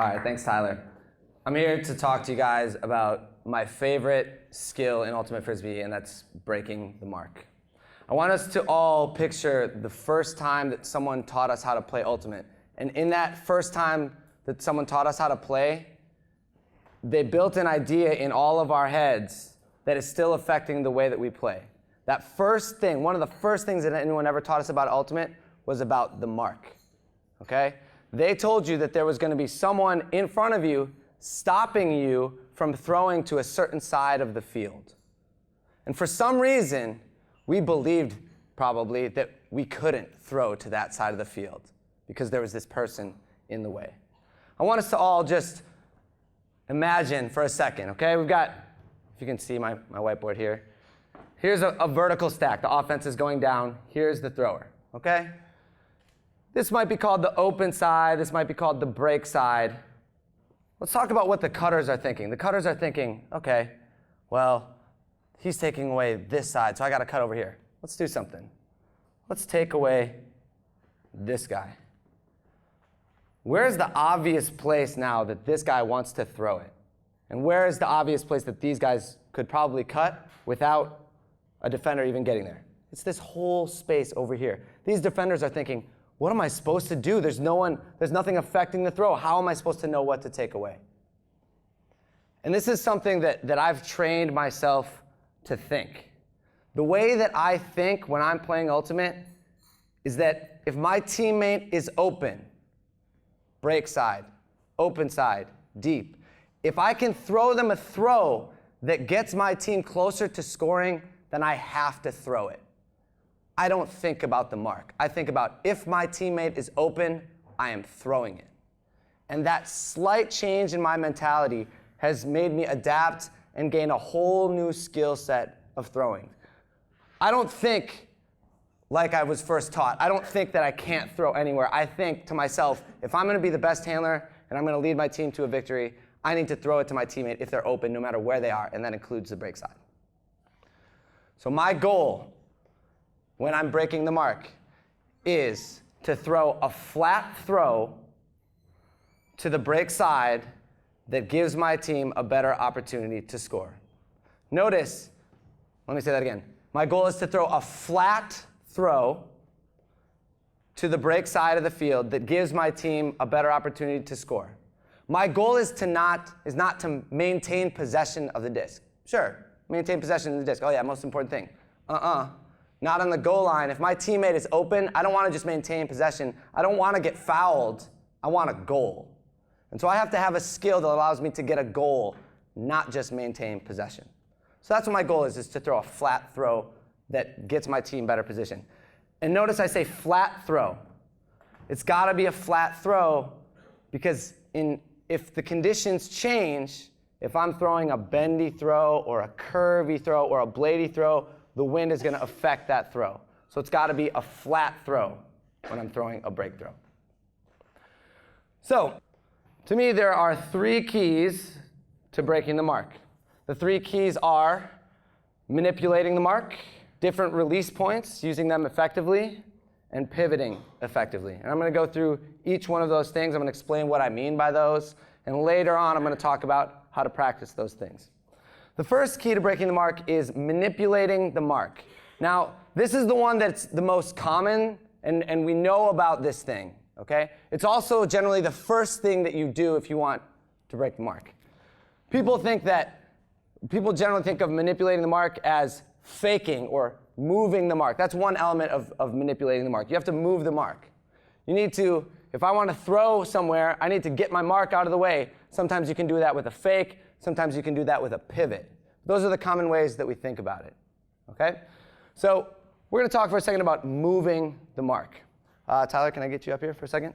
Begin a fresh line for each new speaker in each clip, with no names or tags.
All right, thanks, Tyler. I'm here to talk to you guys about my favorite skill in Ultimate Frisbee, and that's breaking the mark. I want us to all picture the first time that someone taught us how to play Ultimate. And in that first time that someone taught us how to play, they built an idea in all of our heads that is still affecting the way that we play. That first thing, one of the first things that anyone ever taught us about Ultimate was about the mark, okay? They told you that there was going to be someone in front of you stopping you from throwing to a certain side of the field. And for some reason, we believed probably that we couldn't throw to that side of the field because there was this person in the way. I want us to all just imagine for a second, okay? We've got, if you can see my whiteboard here, here's a vertical stack. The offense is going down. Here's the thrower, okay? This might be called the open side. This might be called the break side. Let's talk about what the cutters are thinking. The cutters are thinking, okay, well, he's taking away this side, so I got to cut over here. Let's do something. Let's take away this guy. Where's the obvious place now that this guy wants to throw it? And where is the obvious place that these guys could probably cut without a defender even getting there? It's this whole space over here. These defenders are thinking, what am I supposed to do? There's nothing affecting the throw. How am I supposed to know what to take away? And this is something that I've trained myself to think. The way that I think when I'm playing Ultimate is that if my teammate is open, break side, open side, deep, if I can throw them a throw that gets my team closer to scoring, then I have to throw it. I don't think about the mark. I think about if my teammate is open, I am throwing it. And that slight change in my mentality has made me adapt and gain a whole new skill set of throwing. I don't think like I was first taught. I don't think that I can't throw anywhere. I think to myself, if I'm going to be the best handler and I'm going to lead my team to a victory, I need to throw it to my teammate if they're open, no matter where they are, and that includes the break side. So my goal when I'm breaking the mark is to throw a flat throw to the break side that gives my team a better opportunity to score. Notice, let me say that again. My goal is to throw a flat throw to the break side of the field that gives my team a better opportunity to score. My goal is not to maintain possession of the disc. Sure, maintain possession of the disc. Oh yeah, most important thing. Not on the goal line. If my teammate is open, I don't want to just maintain possession. I don't want to get fouled. I want a goal. And so I have to have a skill that allows me to get a goal, not just maintain possession. So that's what my goal is to throw a flat throw that gets my team better position. And notice I say flat throw. It's got to be a flat throw because if the conditions change, if I'm throwing a bendy throw or a curvy throw or a bladey throw, the wind is going to affect that throw. So it's got to be a flat throw when I'm throwing a break throw. So to me, there are 3 keys to breaking the mark. The 3 keys are manipulating the mark, different release points, using them effectively, and pivoting effectively. And I'm going to go through each one of those things. I'm going to explain what I mean by those. And later on, I'm going to talk about how to practice those things. The first key to breaking the mark is manipulating the mark. Now, this is the one that's the most common, and we know about this thing, okay? It's also generally the first thing that you do if you want to break the mark. People generally think of manipulating the mark as faking or moving the mark. That's one element of manipulating the mark. You have to move the mark. You need to, if I want to throw somewhere, I need to get my mark out of the way. Sometimes you can do that with a fake. Sometimes you can do that with a pivot. Those are the common ways that we think about it, okay? So we're going to talk for a second about moving the mark. Tyler, can I get you up here for a second?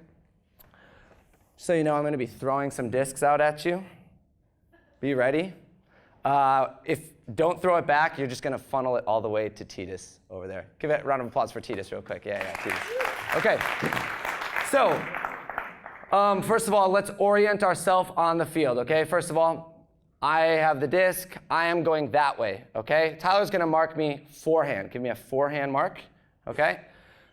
So you know I'm going to be throwing some discs out at you. Be ready. Don't throw it back. You're just going to funnel it all the way to Titus over there. Give it a round of applause for Titus real quick. Yeah, Titus. Okay. So first of all, let's orient ourselves on the field, okay? First of all, I have the disc. I am going that way, okay? Tyler's going to mark me forehand. Give me a forehand mark, okay?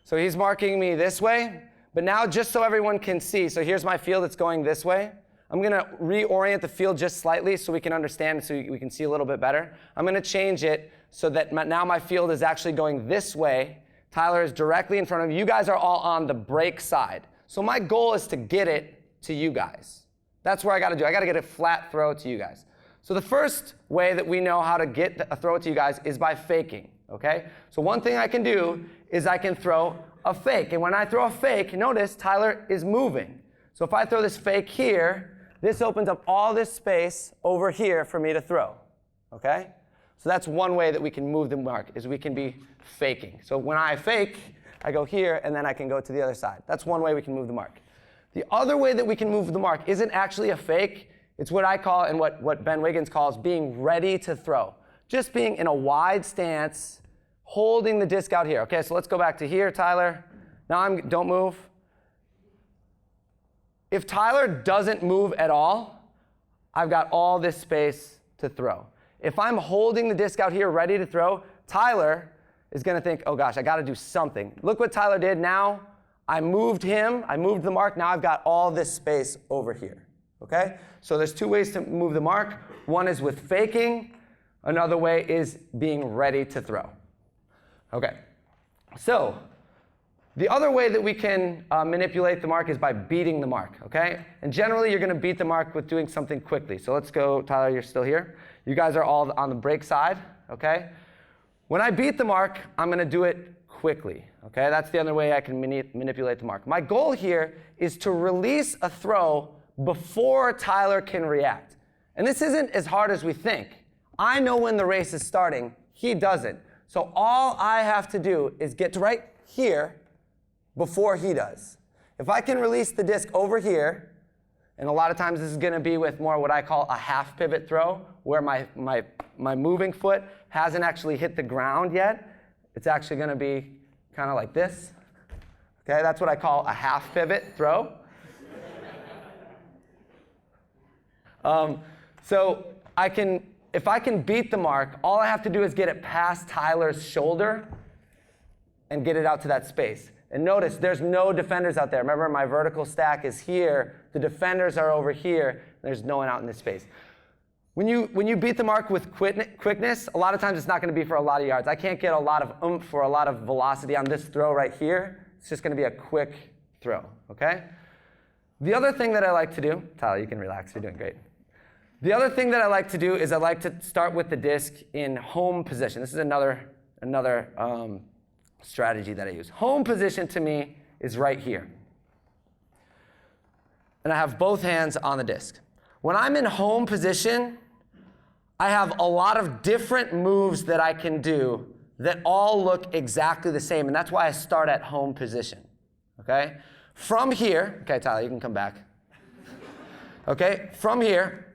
So he's marking me this way. But now, just so everyone can see, so here's my field. It's going this way. I'm going to reorient the field just slightly so we can understand, so we can see a little bit better. I'm going to change it so that now my field is actually going this way. Tyler is directly in front of me. You guys are all on the break side. So my goal is to get it to you guys. That's where I got to do. I got to get a flat throw to you guys. So the first way that we know how to get a throw to you guys is by faking, okay? So one thing I can do is I can throw a fake. And when I throw a fake, notice Tyler is moving. So if I throw this fake here, this opens up all this space over here for me to throw, okay? So that's one way that we can move the mark, is we can be faking. So when I fake, I go here, and then I can go to the other side. That's one way we can move the mark. The other way that we can move the mark isn't actually a fake. It's what I call, and what Ben Wiggins calls, being ready to throw. Just being in a wide stance, holding the disc out here. Okay, so let's go back to here, Tyler. Now don't move. If Tyler doesn't move at all, I've got all this space to throw. If I'm holding the disc out here ready to throw, Tyler is going to think, oh gosh, I got to do something. Look what Tyler did now. I moved him. I moved the mark. Now I've got all this space over here. Okay? So there's two ways to move the mark. One is with faking. Another way is being ready to throw. Okay. So the other way that we can manipulate the mark is by beating the mark. Okay? And generally, you're going to beat the mark with doing something quickly. So let's go. Tyler, you're still here. You guys are all on the break side. Okay? When I beat the mark, I'm going to do it quickly. Okay? That's the other way I can manipulate the mark. My goal here is to release a throw before Tyler can react. And this isn't as hard as we think. I know when the race is starting. He doesn't. So all I have to do is get to right here before he does. If I can release the disc over here, and a lot of times this is going to be with more what I call a half pivot throw, where my moving foot hasn't actually hit the ground yet. It's actually going to be kind of like this. Okay, that's what I call a half pivot throw. So if I can beat the mark, all I have to do is get it past Tyler's shoulder and get it out to that space. And notice, there's no defenders out there. Remember, my vertical stack is here. The defenders are over here. There's no one out in this space. When you beat the mark with quickness, a lot of times it's not going to be for a lot of yards. I can't get a lot of oomph or a lot of velocity on this throw right here. It's just going to be a quick throw, okay? The other thing that I like to do, Tyler, you can relax. You're doing great. The other thing that I like to do is I like to start with the disc in home position. This is another strategy that I use. Home position to me is right here. And I have both hands on the disc. When I'm in home position, I have a lot of different moves that I can do that all look exactly the same. And that's why I start at home position. Okay? From here, okay, Tyler, you can come back. Okay? From here,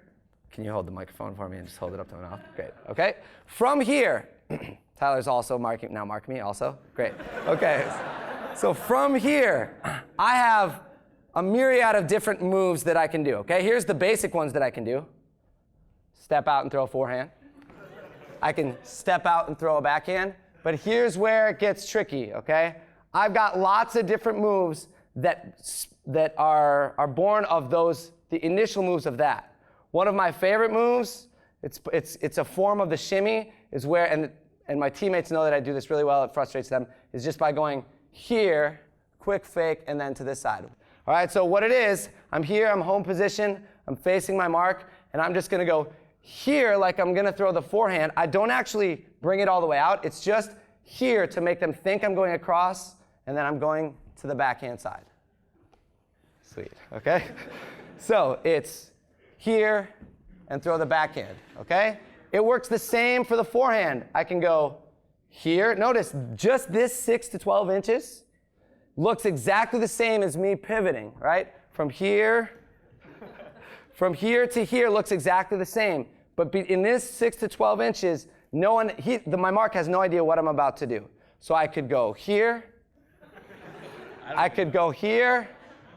can you hold the microphone for me and just hold it up to my mouth? Great. Okay? From here, Tyler's also marking me also. Great. Okay. So from here, I have a myriad of different moves that I can do. Okay? Here's the basic ones that I can do. Step out and throw a forehand. I can step out and throw a backhand. But here's where it gets tricky, okay? I've got lots of different moves that are born of the initial moves of that. One of my favorite moves, it's a form of the shimmy, is where, and my teammates know that I do this really well, it frustrates them, is just by going here, quick fake, and then to this side. All right, so what it is, I'm here, I'm home position, I'm facing my mark, and I'm just going to go here like I'm going to throw the forehand. I don't actually bring it all the way out. It's just here to make them think I'm going across, and then I'm going to the backhand side. Sweet, okay? So it's here and throw the backhand, okay? It works the same for the forehand. I can go here. Notice just this 6 to 12 inches looks exactly the same as me pivoting, right? From here to here looks exactly the same. But in this 6 to 12 inches, my mark has no idea what I'm about to do. So I could go here. I could go here,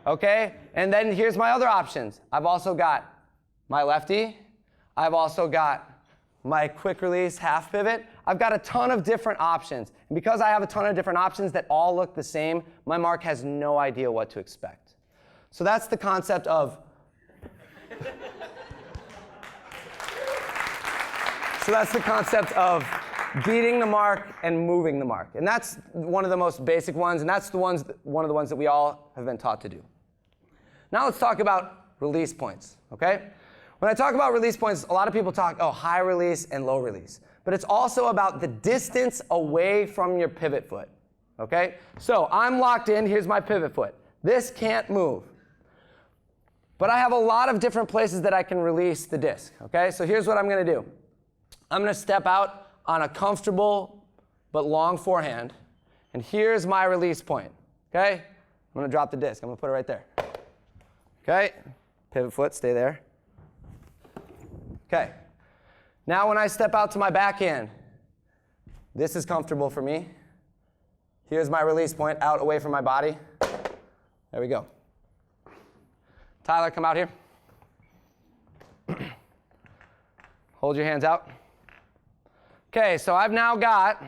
okay? And then here's my other options. I've also got my lefty. I've also got my quick release half pivot. I've got a ton of different options. And because I have a ton of different options that all look the same, my mark has no idea what to expect. So that's the concept of So that's the concept of beating the mark and moving the mark. And that's one of the most basic ones, and that's one of the ones that we all have been taught to do. Now let's talk about release points, okay? When I talk about release points, a lot of people talk, oh, high release and low release. But it's also about the distance away from your pivot foot, okay? So I'm locked in, here's my pivot foot. This can't move. But I have a lot of different places that I can release the disc, okay? So here's what I'm gonna do. I'm gonna step out on a comfortable but long forehand, and here's my release point, okay? I'm gonna drop the disc, I'm gonna put it right there. Okay, pivot foot, stay there. Okay, now when I step out to my backhand, this is comfortable for me. Here's my release point, out away from my body. There we go. Tyler, come out here. Hold your hands out. Okay, so I've now got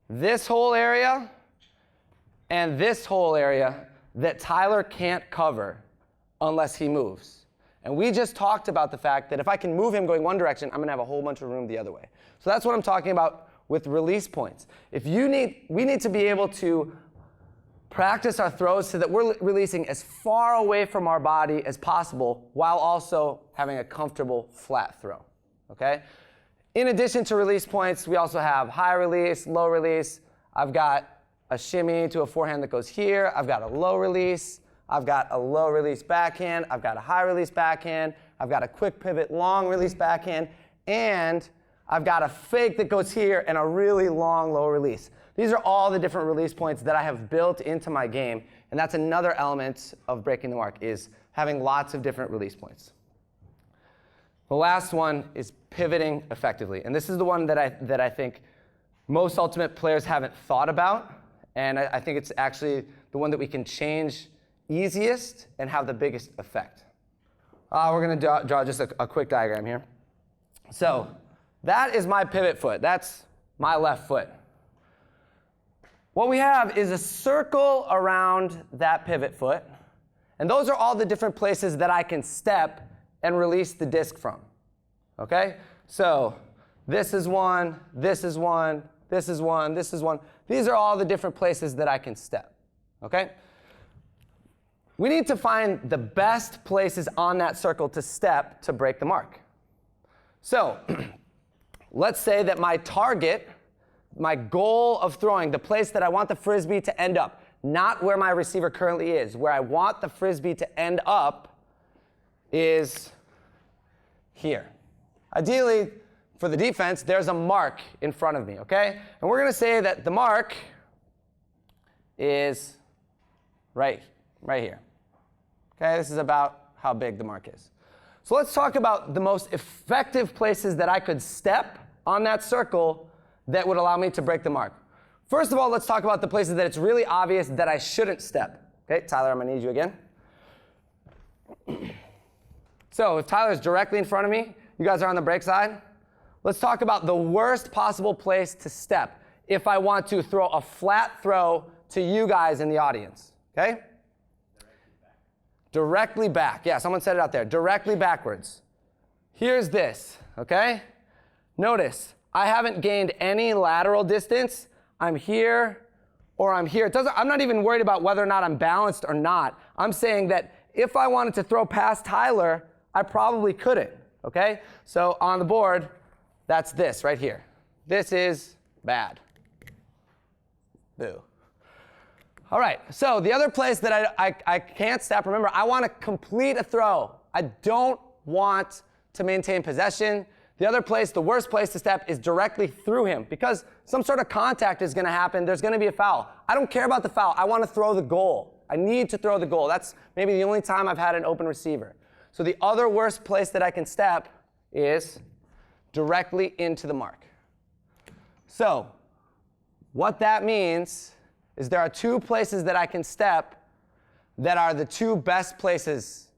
this whole area and this whole area that Tyler can't cover unless he moves. And we just talked about the fact that if I can move him going one direction, I'm going to have a whole bunch of room the other way. So that's what I'm talking about with release points. We need to be able to practice our throws so that we're releasing as far away from our body as possible while also having a comfortable flat throw, okay? In addition to release points, we also have high release, low release. I've got a shimmy to a forehand that goes here. I've got a low release. I've got a low release backhand. I've got a high release backhand. I've got a quick pivot long release backhand. And I've got a fake that goes here and a really long low release. These are all the different release points that I have built into my game. And that's another element of breaking the mark, is having lots of different release points. The last one is pivoting effectively. And this is the one that I think most ultimate players haven't thought about. And I think it's actually the one that we can change easiest and have the biggest effect. We're going to draw just a quick diagram here. So that is my pivot foot. That's my left foot. What we have is a circle around that pivot foot. And those are all the different places that I can step and release the disc from. Okay? So this is one, this is one, this is one, this is one. These are all the different places that I can step. Okay? We need to find the best places on that circle to step to break the mark. So let's say that my target, my goal of throwing, the place that I want the Frisbee to end up, not where my receiver currently is, where I want the Frisbee to end up is here. Ideally, for the defense, there's a mark in front of me, okay? And we're going to say that the mark is right here. Okay, this is about how big the mark is. So let's talk about the most effective places that I could step on that circle that would allow me to break the mark. First of all, let's talk about the places that it's really obvious that I shouldn't step. Okay, Tyler, I'm going to need you again. So if Tyler's directly in front of me, you guys are on the break side. Let's talk about the worst possible place to step if I want to throw a flat throw to you guys in the audience. Okay? Directly back. Yeah, someone said it out there. Directly backwards. Here's this, okay? Notice, I haven't gained any lateral distance. I'm here or I'm here. I'm not even worried about whether or not I'm balanced or not. I'm saying that if I wanted to throw past Tyler, I probably couldn't, okay? So on the board, that's this right here. This is bad. Boo. All right, so the other place that I can't step, remember, I want to complete a throw. I don't want to maintain possession. The other place, the worst place to step is directly through him because some sort of contact is going to happen. There's going to be a foul. I don't care about the foul. I want to throw the goal. I need to throw the goal. That's maybe the only time I've had an open receiver. So the other worst place that I can step is directly into the mark. So what that means is there are two places that I can step that are the two best places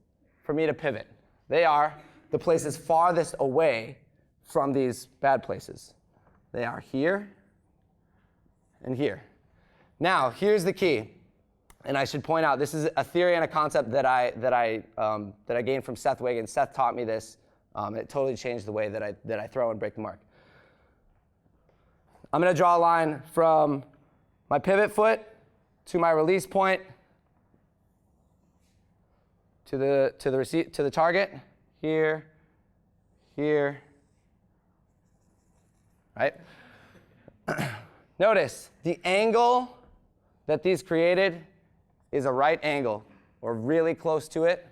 for me to pivot. They are the places farthest away from these bad places. They are here and here. Now, here's the key. And I should point out, this is a theory and a concept that I gained from Seth Wiggins. Seth taught me this It totally changed the way that I throw and break the mark. I'm going to draw a line from my pivot foot to my release point to the target, here, right? Notice the angle that these created is a right angle, or really close to it.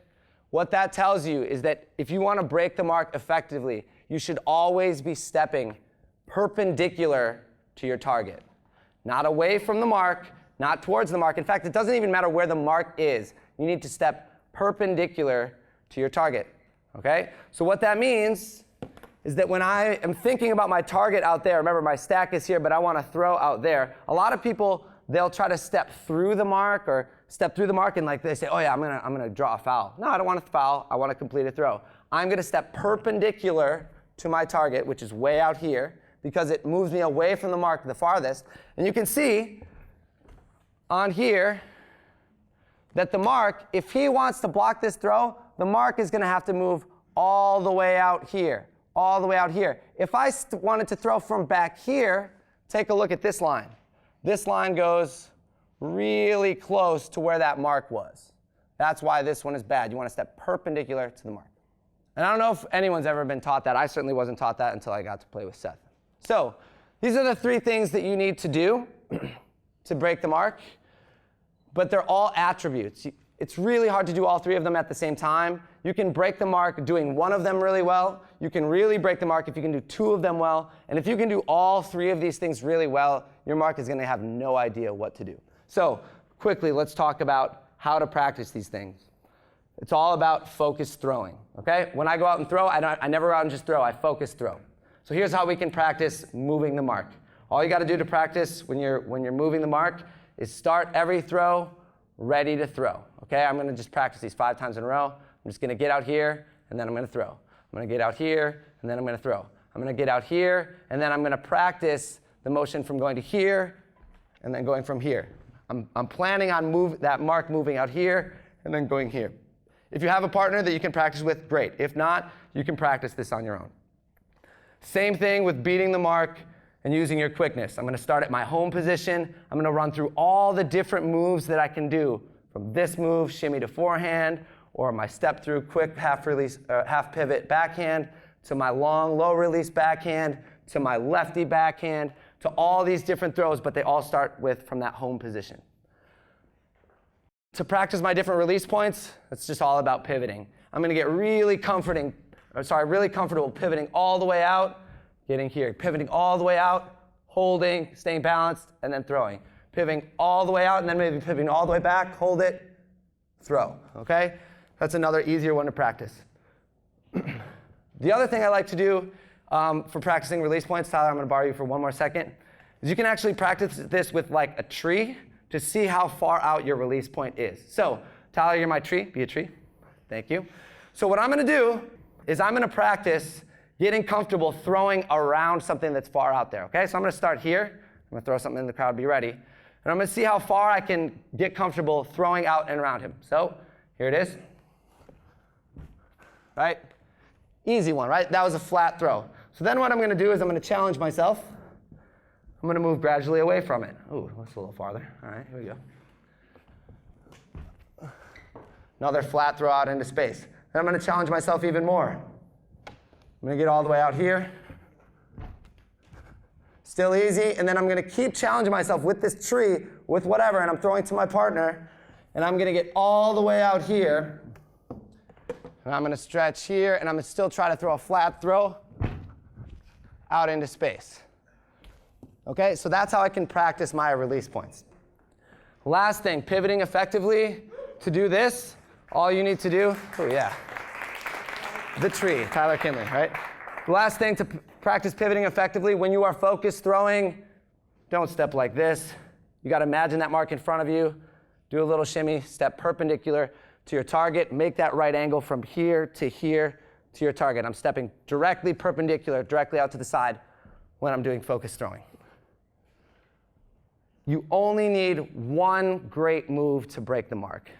What that tells you is that if you want to break the mark effectively, you should always be stepping perpendicular to your target. Not away from the mark, not towards the mark. In fact, it doesn't even matter where the mark is. You need to step perpendicular to your target. Okay? So what that means is that when I am thinking about my target out there, remember my stack is here, but I want to throw out there. A lot of people, they'll try to step through the mark or step through the mark and like they say, oh yeah, I'm gonna draw a foul. No, I don't want to foul. I want to complete a throw. I'm going to step perpendicular to my target, which is way out here, because it moves me away from the mark the farthest. And you can see on here that the mark, if he wants to block this throw, the mark is going to have to move all the way out here, all the way out here. If I wanted to throw from back here, take a look at this line. This line goes really close to where that mark was. That's why this one is bad. You want to step perpendicular to the mark. And I don't know if anyone's ever been taught that. I certainly wasn't taught that until I got to play with Seth. So these are the 3 things that you need to do to break the mark. But they're all attributes. It's really hard to do all 3 of them at the same time. You can break the mark doing one of them really well. You can really break the mark if you can do 2 of them well. And if you can do all 3 of these things really well, your mark is going to have no idea what to do. So quickly, let's talk about how to practice these things. It's all about focused throwing. Okay? When I go out and throw, I never go out and just throw. I focus throw. So here's how we can practice moving the mark. All you got to do to practice when you're moving the mark is start every throw ready to throw. Okay? I'm going to just practice these 5 times in a row. I'm just going to get out here, and then I'm going to throw. I'm going to get out here, and then I'm going to throw. I'm going to get out here, and then I'm going to practice the motion from going to here and then going from here. I'm planning on that mark moving out here and then going here. If you have a partner that you can practice with, great. If not, you can practice this on your own. Same thing with beating the mark and using your quickness. I'm going to start at my home position. I'm going to run through all the different moves that I can do, from this move, shimmy to forehand, or my step through quick half pivot backhand, to my long low release backhand, to my lefty backhand, to all these different throws, but they all start from that home position. To practice my different release points, it's just all about pivoting. I'm going to get really comfortable pivoting all the way out, getting here, pivoting all the way out, holding, staying balanced, and then throwing. Pivoting all the way out, and then maybe pivoting all the way back, hold it, throw. Okay? That's another easier one to practice. The other thing I like to do for practicing release points, Tyler, I'm going to borrow you for one more second, is you can actually practice this with like a tree to see how far out your release point is. So, Tyler, you're my tree. Be a tree. Thank you. So what I'm going to do is I'm going to practice getting comfortable throwing around something that's far out there. Okay? So I'm going to start here. I'm going to throw something in the crowd. Be ready. And I'm going to see how far I can get comfortable throwing out and around him. So here it is. Right? Easy one, right? That was a flat throw. So then what I'm going to do is I'm going to challenge myself. I'm going to move gradually away from it. Ooh, that's a little farther. All right, here we go. Another flat throw out into space. Then I'm going to challenge myself even more. I'm going to get all the way out here. Still easy. And then I'm going to keep challenging myself with this tree, with whatever, and I'm throwing to my partner. And I'm going to get all the way out here. And I'm going to stretch here, and I'm going to still try to throw a flat throw out into space. Okay, so that's how I can practice my release points. Last thing, pivoting effectively. To do this, all you need to do, oh yeah, the tree, Tyler Kinley, right? The last thing to practice pivoting effectively, when you are focused throwing, don't step like this. You got to imagine that mark in front of you. Do a little shimmy, step perpendicular to your target. Make that right angle from here to your target. I'm stepping directly perpendicular, directly out to the side when I'm doing focused throwing. You only need one great move to break the mark.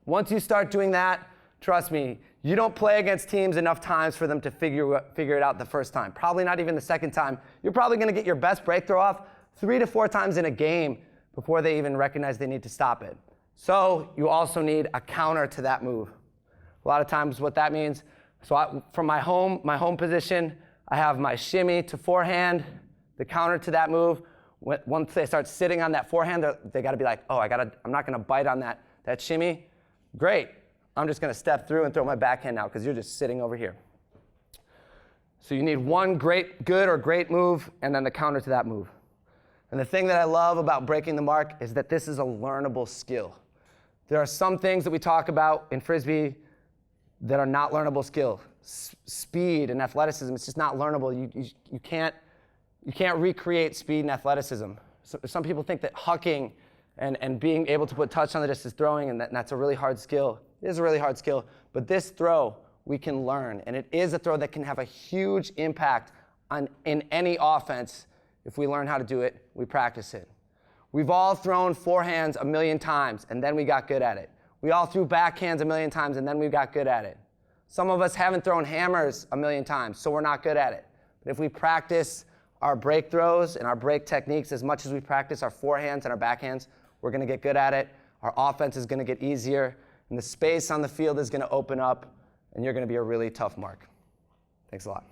Once you start doing that, Trust me, you don't play against teams enough times for them to figure it out the first time. Probably not even the second time. You're probably going to get your best break throw off 3 to 4 times in a game before they even recognize they need to stop it. So you also need a counter to that move. A lot of times what that means, from my home position, I have my shimmy to forehand, the counter to that move. Once they start sitting on that forehand, they got to be like, oh, I'm not going to bite on that shimmy. Great. I'm just going to step through and throw my backhand now because you're just sitting over here. So you need one good or great move and then the counter to that move. And the thing that I love about breaking the mark is that this is a learnable skill. There are some things that we talk about in Frisbee that are not learnable skill. Speed and athleticism, it's just not learnable. You can't recreate speed and athleticism. So some people think that hucking and being able to put touch on the disc is throwing, and that's a really hard skill. It is a really hard skill, but this throw we can learn, and it is a throw that can have a huge impact in any offense if we learn how to do it, we practice it. We've all thrown forehands a million times, and then we got good at it. We all threw backhands a million times, and then we got good at it. Some of us haven't thrown hammers a million times, so we're not good at it. But if we practice our break throws and our break techniques as much as we practice our forehands and our backhands, we're going to get good at it. Our offense is going to get easier, and the space on the field is going to open up, and you're going to be a really tough mark. Thanks a lot.